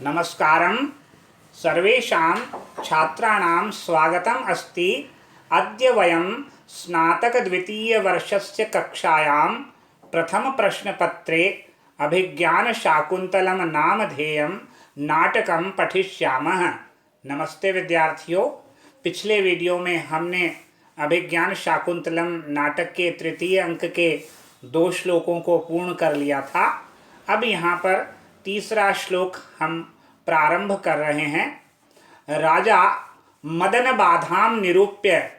नमस्कारं सर्वेषां छात्राणां स्वागतम् अस्ति। अद्य वयं स्नातकद्वितीयवर्षस्य कक्षायां प्रथमप्रश्नपत्रे अभिज्ञानशाकुन्तलं नामधेयं नाटकं पठिष्यामः। नमस्ते विद्यार्थियों, पिछले वीडियो में हमने अभिज्ञान शाकुंतलम नाटक के तृतीय अंक के 2 श्लोकों को पूर्ण कर लिया था। अब यहाँ पर तीसरा श्लोक हम प्रारंभ कर रहे हैं। राजा मदन बाधाम निरूप्य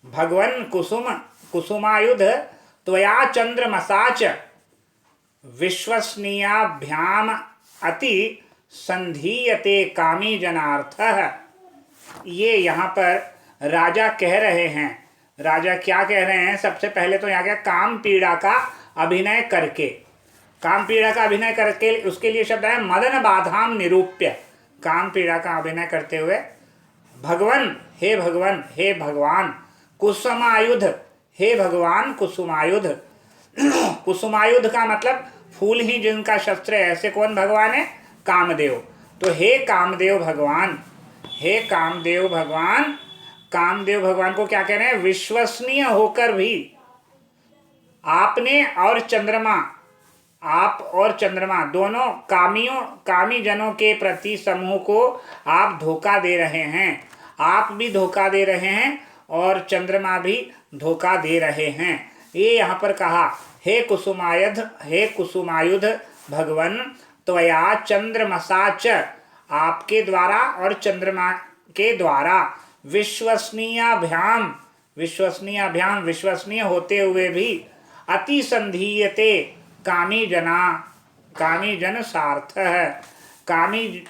भगवन कुसुमायुध त्वया चंद्रमसाच विश्वसनीयाभ्याम अति संधीयते कामी जनार्थः। ये यहाँ पर राजा कह रहे हैं। राजा क्या कह रहे हैं? सबसे पहले तो यहाँ क्या, काम पीड़ा का अभिनय करके, काम पीड़ा का अभिनय करके, उसके लिए शब्द है मदन बाधाम निरूप्य। काम पीड़ा का अभिनय करते हुए भगवन, हे भगवन, हे भगवान, कुसुमायुध, हे भगवान कुसुमायुध। कुसुमायुध का मतलब फूल ही जिनका शस्त्र है, ऐसे कौन भगवान है? कामदेव। तो हे कामदेव भगवान, हे कामदेव भगवान। कामदेव भगवान को क्या कह रहे हैं? विश्वसनीय होकर भी आपने और चंद्रमा, आप और चंद्रमा दोनों कामी जनों के प्रति समूह को आप धोखा दे रहे हैं। आप भी धोखा दे रहे हैं और चंद्रमा भी धोखा दे रहे हैं। ये यहाँ पर कहा, हे कुसुमायुध भगवन त्वया चंद्रमसाच, आपके द्वारा और चंद्रमा के द्वारा विश्वसनीयाभ्याम, विश्वसनीय होते हुए भी अति संधीयते कामी जन सार्थ है। कामी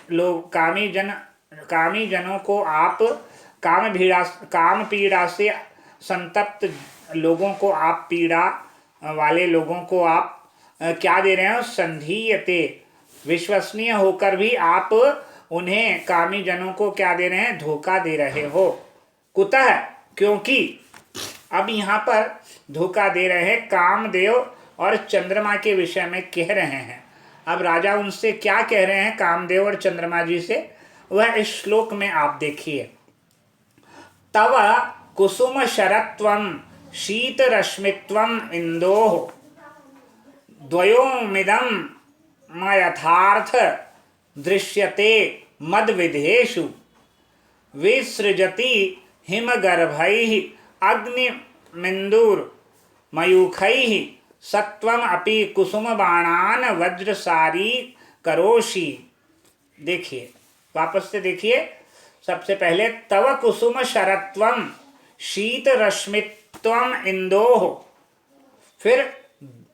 जनों को आप काम पीड़ा से संतप्त लोगों को आप, पीड़ा वाले लोगों को आप क्या दे रहे हो? संधीयते, विश्वसनीय होकर भी आप उन्हें, कामी जनों को क्या दे रहे हैं? धोखा दे रहे हो। कुतः, क्योंकि अब यहाँ पर धोखा दे रहे हैं कामदेव और चंद्रमा के विषय में कह रहे हैं। अब राजा उनसे क्या कह रहे हैं, कामदेव और चंद्रमा जी से, वह इस श्लोक में आप देखिए। तव कुसुम शरत्वं शीत रश्मित्वं इंदोः द्वयोमिदं मयथार्थ दृश्यते मद विधेषु विसृजति हिमगर्भैः अग्निमिन्दुर मयूखैः सत्वम अपि कुसुम बाणान वज्रसारी करोषि। देखिए, वापस से देखिए। सबसे पहले तव कुसुम शरत्वम शीत रश्मित्वम इंदोः, फिर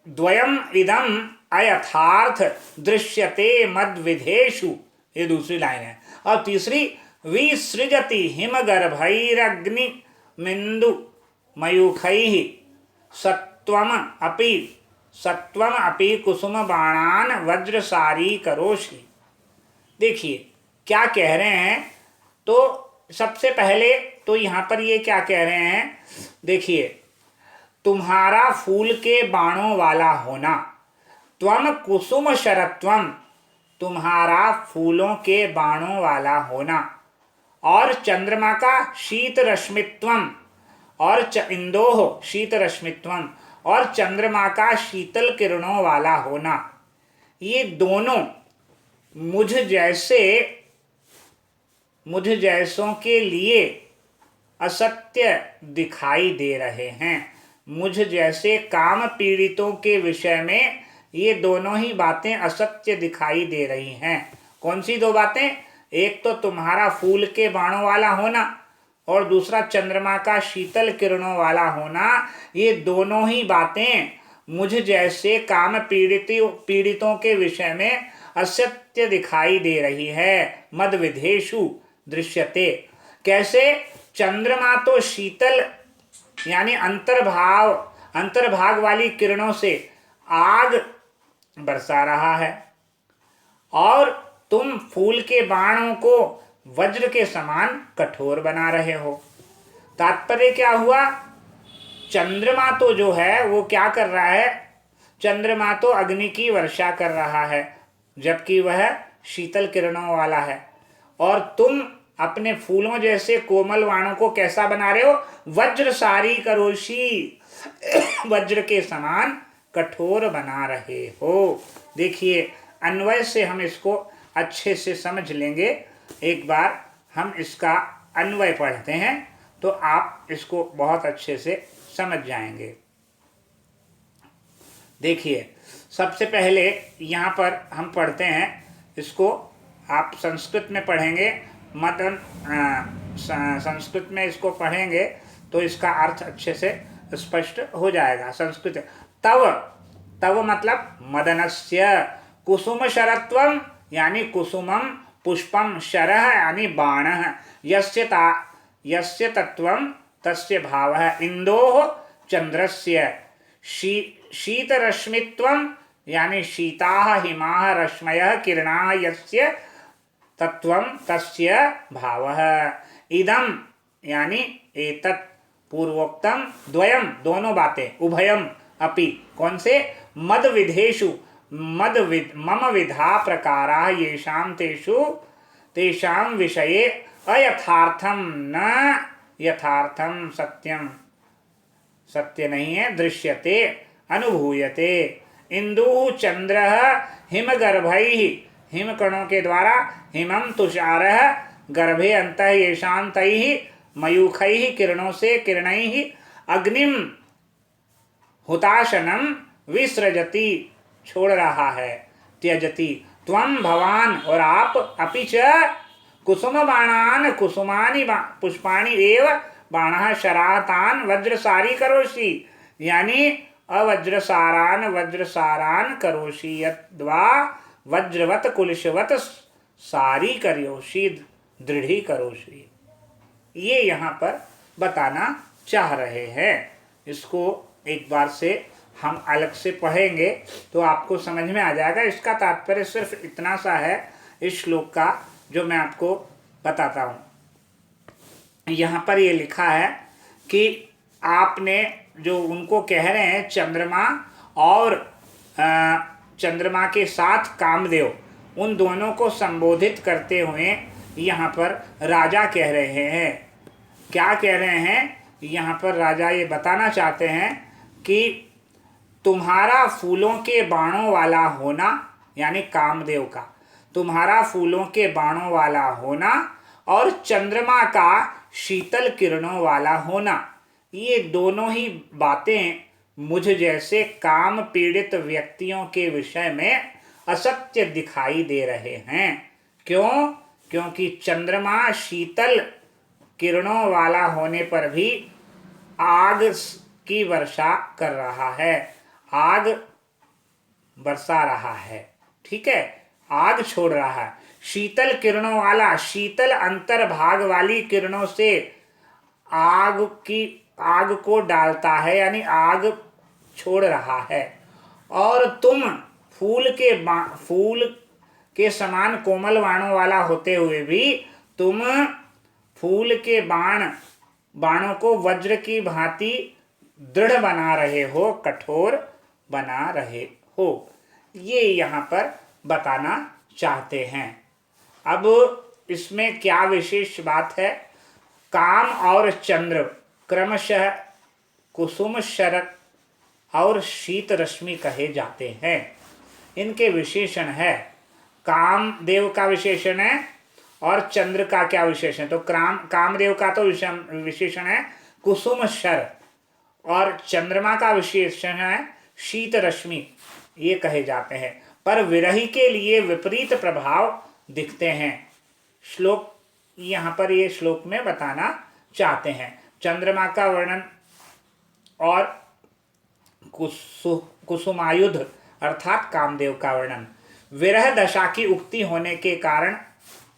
द्वयम इदम अयथार्थ दृश्यते मद विधेषु, ये दूसरी लाइन है। और तीसरी, विसृजति हिमगर्भैरग्नि मिंदु मयूखैः सत्वम अपि कुसुम बाणान वज्रसारी करोषि। देखिए क्या कह रहे हैं। तो सबसे पहले तो यहाँ पर ये क्या कह रहे हैं, देखिए, तुम्हारा फूल के बाणों वाला होना, त्वम कुसुम शरत्वम, तुम्हारा फूलों के बाणों वाला होना, और चंद्रमा का शीत रश्मित्वम, और इंदोह शीत रश्मित्वम, और चंद्रमा का शीतल किरणों वाला होना, ये दोनों मुझ जैसों के लिए असत्य दिखाई दे रहे हैं। मुझ जैसे काम पीड़ितों के विषय में ये दोनों ही बातें असत्य दिखाई दे रही हैं। कौन सी 2 बातें? एक तो तुम्हारा फूल के बाणों वाला होना, और दूसरा चंद्रमा का शीतल किरणों वाला होना। ये दोनों ही बातें मुझ जैसे काम पीड़ितों के विषय में असत्य दिखाई दे रही है। मद विधेषु दृश्यते, कैसे? चंद्रमा तो शीतल यानी अंतर्भाग वाली किरणों से आग बरसा रहा है, और तुम फूल के बाणों को वज्र के समान कठोर बना रहे हो। तात्पर्य क्या हुआ? चंद्रमा तो जो है वो क्या कर रहा है? चंद्रमा तो अग्नि की वर्षा कर रहा है, जबकि वह शीतल किरणों वाला है, और तुम अपने फूलों जैसे कोमल बाणों को कैसा बना रहे हो? वज्र सारी करोशी, वज्र के समान कठोर बना रहे हो। देखिए, अन्वय से हम इसको अच्छे से समझ लेंगे। एक बार हम इसका अन्वय पढ़ते हैं तो आप इसको बहुत अच्छे से समझ जाएंगे। देखिए, सबसे पहले यहाँ पर हम पढ़ते हैं इसको, आप संस्कृत में पढ़ेंगे, मदन संस्कृत में इसको पढ़ेंगे तो इसका अर्थ अच्छे से स्पष्ट हो जाएगा। संस्कृत, तव, तव मतलब मदनस्य, कुसुम शरत्वम यानी कुसुमम, पुष्पम, शरः यानी बाणः, यस्य तत्वम तस्य भावः, इंदोः चंद्रस्य, शीतरश्मित्वम यानी शीताः हिमाः रश्मयः किरणाः यस्य तत्वम तस्य भावः, इदम यानी एतत्, पूर्वोक्तम द्वयम दोनों बातें, उभयम अपि कौन से? मद विधेषु, मम विधा प्रकारा येषां तेषु तेषां विषये अयथार्थम न यथार्थम सत्यम, सत्य नहीं है, दृश्यते अनुभूयते। इंदु चंद्रः हिमगर्भैः, हिमकणों के द्वारा, हिमम तुषारः गर्भे अंतः येषां तैः मयूखैः किरणों से, किरणैः अग्निम हुताशनम विसृजति छोड़ रहा है, त्यजति, त्वं भवान और आप, अपि च कुसुम बाणान कुसुमानि पुष्पाणि एव बाणः शरातान वज्रसारी करोषि, यानी अवज्रसारान वज्रसारान करोषि, यद्वा वज्रवत कुलशवत सारी करोषि दृढ़ी करोषि। ये यहाँ पर बताना चाह रहे हैं। इसको एक बार से हम अलग से पढ़ेंगे तो आपको समझ में आ जाएगा। इसका तात्पर्य सिर्फ इतना सा है इस श्लोक का, जो मैं आपको बताता हूँ। यहाँ पर ये लिखा है कि आपने जो उनको कह रहे हैं चंद्रमा और चंद्रमा के साथ कामदेव, उन दोनों को संबोधित करते हुए यहाँ पर राजा कह रहे हैं। क्या कह रहे हैं? यहाँ पर राजा ये बताना चाहते हैं कि तुम्हारा फूलों के बाणों वाला होना, यानी कामदेव का तुम्हारा फूलों के बाणों वाला होना और चंद्रमा का शीतल किरणों वाला होना, ये दोनों ही बातें मुझ जैसे काम पीड़ित व्यक्तियों के विषय में असत्य दिखाई दे रहे हैं। क्यों? क्योंकि चंद्रमा शीतल किरणों वाला होने पर भी आग की वर्षा कर रहा है, आग बरसा रहा है, ठीक है, आग छोड़ रहा है। शीतल किरणों वाला, शीतल अंतर्भाग वाली किरणों से आग को डालता है, यानी आग छोड़ रहा है। और तुम फूल के समान कोमल बाणों वाला होते हुए भी तुम फूल के बाणों को वज्र की भांति दृढ़ बना रहे हो, कठोर बना रहे हो। ये यहाँ पर बताना चाहते हैं। अब इसमें क्या विशेष बात है? काम और चंद्र क्रमशः कुसुम शरत और शीत रश्मि कहे जाते हैं। इनके विशेषण है, कामदेव का विशेषण है और चंद्र का क्या विशेषण? तो कामदेव का तो विशेषण है कुसुम शर, और चंद्रमा का विशेषण है शीत रश्मि, ये कहे जाते हैं। पर विरही के लिए विपरीत प्रभाव दिखते हैं। श्लोक यहाँ पर ये श्लोक में बताना चाहते हैं। चंद्रमा का वर्णन और कुसुमायुध अर्थात कामदेव का वर्णन, विरह दशा की उक्ति होने के कारण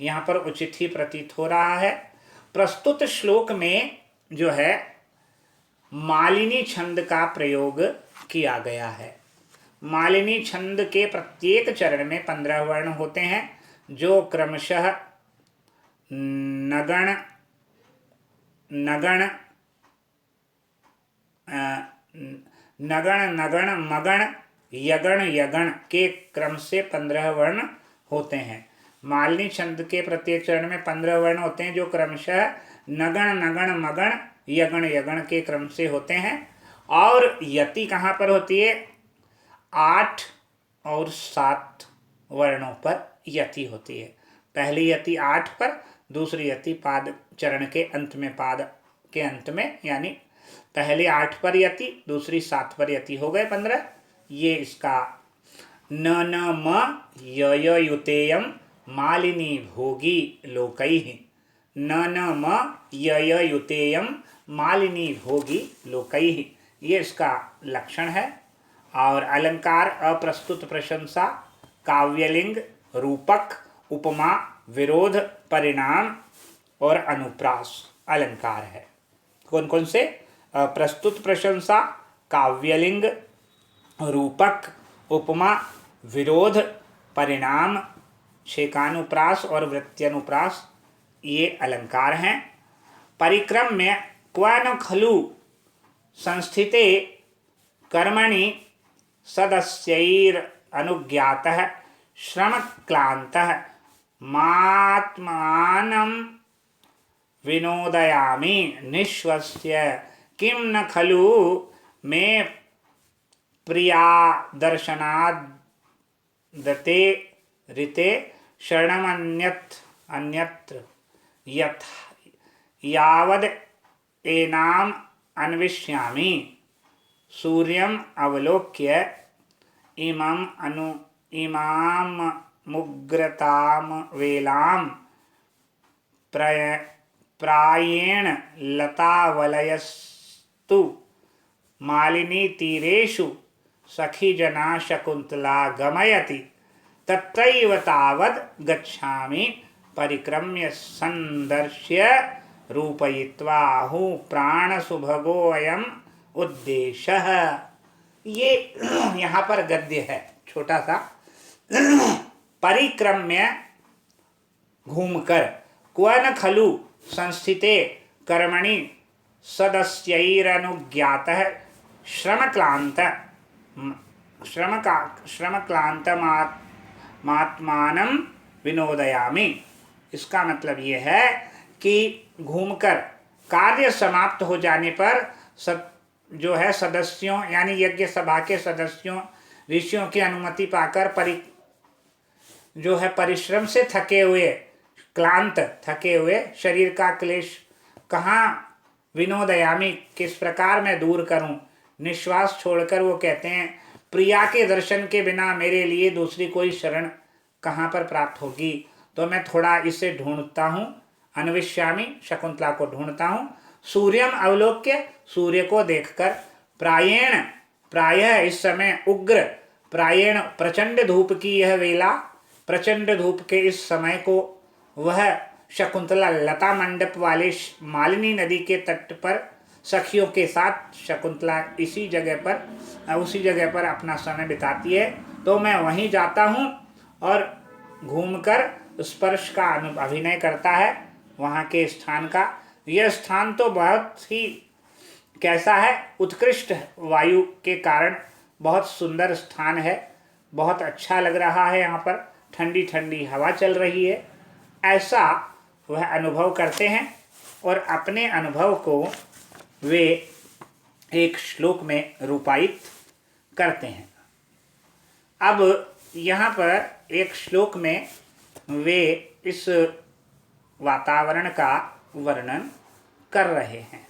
यहाँ पर उचित ही प्रतीत हो रहा है। प्रस्तुत श्लोक में जो है मालिनी छंद का प्रयोग किया गया है। मालिनी छंद के प्रत्येक चरण में 15 वर्ण होते हैं, जो क्रमशः नगण नगण मगण यगण यगण के क्रम से 15 वर्ण होते हैं। मालिनी छंद के प्रत्येक चरण में 15 वर्ण होते हैं जो क्रमशः नगण नगण मगण यगण यगण के क्रम से होते हैं। और यति कहाँ पर होती है? 8 और 7 वर्णों पर यति होती है। पहली यति 8 पर, दूसरी यति पाद चरण के अंत में, पाद के अंत में, यानी पहले 8 पर यति, दूसरी 7 पर यति, हो गए 15। ये इसका न न म य युतेयम मालिनी भोगी लोकैः, न न म य युतेयम मालिनी भोगी लोकैः, ये इसका लक्षण है। और अलंकार अप्रस्तुत प्रशंसा, काव्यलिंग, रूपक, उपमा, विरोध, परिणाम और अनुप्रास अलंकार है। कौन कौन से? प्रस्तुत प्रशंसा, काव्यलिंग, रूपक, उपमा, विरोध, परिणाम, शेकानुप्रास और वृत्त्यनुप्रास, ये अलंकार हैं। परिक्रम में क्व न खलु संस्थिते कर्मणि सदस्यैर अनुज्ञातः श्रमक्लान्तः मात्मानं विनोदयामि निश्वस्य किं न खलु मे प्रिया दर्शनादते ऋते शरणमन्यत्र यथ यावद एनाम अन्विष्यामि सूर्यम अवलोक्य इमाम मुग्रताम वेलाम प्रायेण लतावलयस्तु मालिनी तीरेषु सखीजना शकुन्तला गमयति तत्रैव तावद् गच्छामि परिक्रम्य संदर्श्य रूपयित्वा आहु प्राणसुभगो अयम उद्देश्यः। ये यहाँ पर गद्य है छोटा सा। परिक्रम्य घूमकर, क्व न खलु संस्थिते कर्मणि सदस्यैरनुज्ञातः श्रमक्लान्तमात्मानं विनोदयामि। इसका मतलब ये है कि घूमकर कार्य समाप्त हो जाने पर जो है सदस्यों यानी यज्ञ सभा के सदस्यों ऋषियों की अनुमति पाकर परिश्रम से थके हुए, क्लांत थके हुए शरीर का क्लेश कहाँ विनोदयामी किस प्रकार मैं दूर करूं। निश्वास छोड़कर वो कहते हैं प्रिया के दर्शन के बिना मेरे लिए दूसरी कोई शरण कहाँ पर प्राप्त होगी, तो मैं थोड़ा इसे ढूंढता हूँ। अन्विष्यामी शकुंतला को ढूंढता हूँ। सूर्यम अवलोक्य सूर्य को देखकर, प्रायः इस समय उग्र, प्रायण प्रचंड धूप की यह वेला, प्रचंड धूप के इस समय को वह शकुंतला लता मंडप वाले मालिनी नदी के तट पर सखियों के साथ शकुंतला उसी जगह पर अपना समय बिताती है। तो मैं वहीं जाता हूँ और घूमकर स्पर्श का अभिनय करता है वहाँ के स्थान का। यह स्थान तो बहुत ही कैसा है, उत्कृष्ट वायु के कारण बहुत सुंदर स्थान है, बहुत अच्छा लग रहा है। यहाँ पर ठंडी ठंडी हवा चल रही है, ऐसा वह अनुभव करते हैं और अपने अनुभव को वे एक श्लोक में रूपायित करते हैं। अब यहाँ पर एक श्लोक में वे इस वातावरण का वर्णन कर रहे हैं।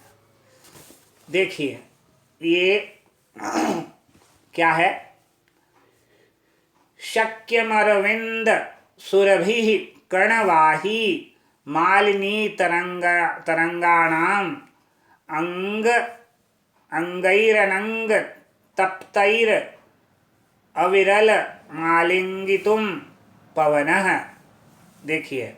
देखिए ये क्या है। शक्यमरविंद सुरभिः कर्णवाही मालिनी तरंगाणाम अंगैरनंग तप्तैर अविरल मालिंगितुम पवनः। देखिए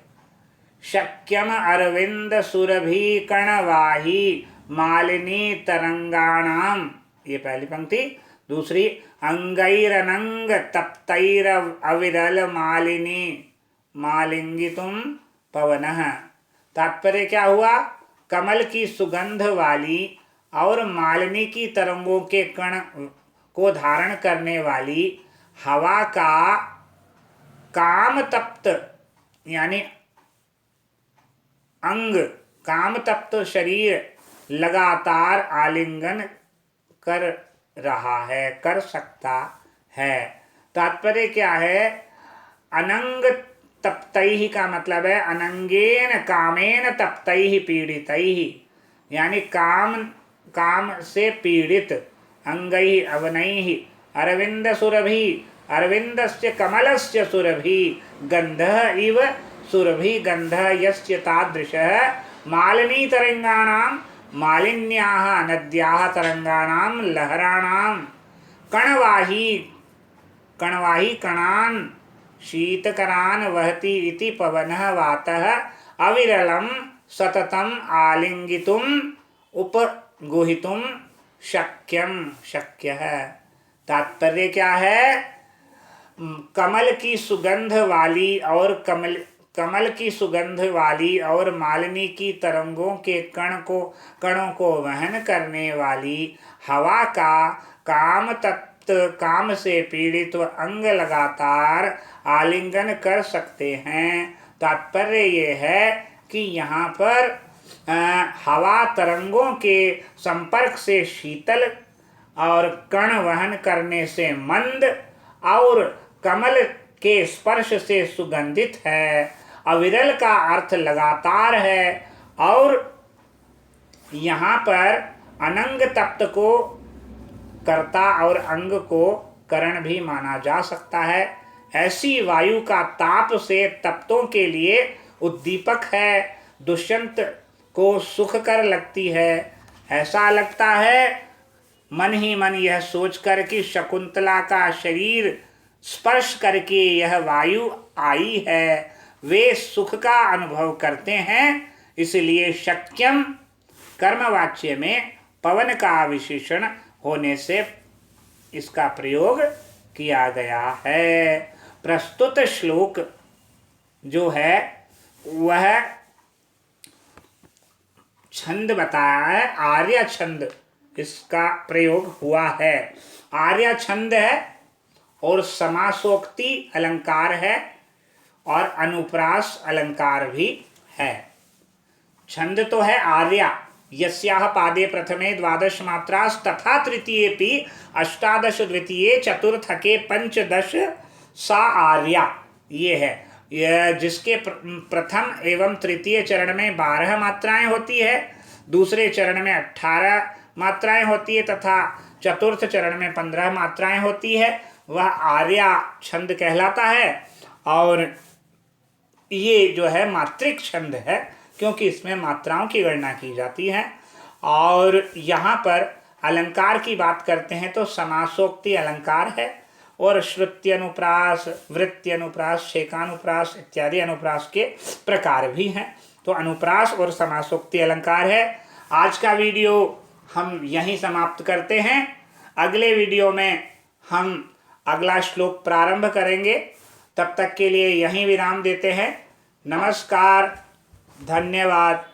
शक्यम अरविंद सुरभि कर्णवाही मालिनी तरंगाणाम, ये पहली पंक्ति। दूसरी अंगैरनंग तप्तैर अविरल मालिनी मालिंगितुम पवनः। तात्पर्य क्या हुआ? कमल की सुगंध वाली और मालिनी की तरंगों के कण को धारण करने वाली हवा का काम तप्त यानी अंग काम तप्त शरीर लगातार आलिंगन कर रहा है, कर सकता है। तात्पर्य क्या है? अनंग तप्तैहि का मतलब है अनंगेन कामेन तप्तैहि पीड़ितैहि, यानी काम से पीड़ित अंगैहि अवनैहि अरविंद सुरभि अरविंदस्य कमलस्य सुरभि गंधः इव सुरभि गंधः यस्य तादृशः मालिनी तरंगाणां मालिन्याः नद्याः तरंगाणां लहराणां कणवाही कणान् शीतकरान् वहति इति पवनः वातः अविरलं सततम् आलिंगितुम् उपगुहितुं शक्य है। तात्पर्य क्या है? कमल की सुगंध वाली और मालिनी की तरंगों के कणों को वहन करने वाली हवा का काम से पीड़ित अंग लगातार आलिंगन कर सकते हैं। तात्पर्य ये है कि यहाँ पर हवा तरंगों के संपर्क से शीतल और कण वहन करने से मंद और कमल के स्पर्श से सुगंधित है। अविरल का अर्थ लगातार है और यहाँ पर अनंग तप्त को कर्ता और अंग को करण भी माना जा सकता है। ऐसी वायु का ताप से तप्तों के लिए उद्दीपक है, दुष्यंत को सुखकर लगती है। ऐसा लगता है मन ही मन यह सोचकर कि शकुंतला का शरीर स्पर्श करके यह वायु आई है, वे सुख का अनुभव करते हैं। इसलिए शक्यम कर्मवाच्य में पवन का विशेषण होने से इसका प्रयोग किया गया है। प्रस्तुत श्लोक जो है वह छंद बताया है, आर्य छंद इसका प्रयोग हुआ है। आर्य छंद है और समासोक्ति अलंकार है और अनुप्रास अलंकार भी है। छंद तो है आर्या, यस्याह पादे प्रथमे 12 मात्रास तथा तृतीयेपि 18 द्वितीये चतुर्थके 15 सा आर्या, ये है। यह जिसके प्रथम एवं तृतीय चरण में 12 मात्राएं होती है, दूसरे चरण में 18 मात्राएं होती है तथा चतुर्थ चरण में 15 मात्राएं होती है, वह आर्या छंद कहलाता है। और ये जो है मात्रिक छंद है क्योंकि इसमें मात्राओं की गणना की जाती है। और यहाँ पर अलंकार की बात करते हैं तो समासोक्ति अलंकार है और श्रुति अनुप्रास, वृत्ति अनुप्रास, शेकानुप्रास इत्यादि अनुप्रास के प्रकार भी हैं। तो अनुप्रास और समासोक्ति अलंकार है। आज का वीडियो हम यहीं समाप्त करते हैं। अगले वीडियो में हम अगला श्लोक प्रारंभ करेंगे। तब तक के लिए यहीं विराम देते हैं। नमस्कार, धन्यवाद।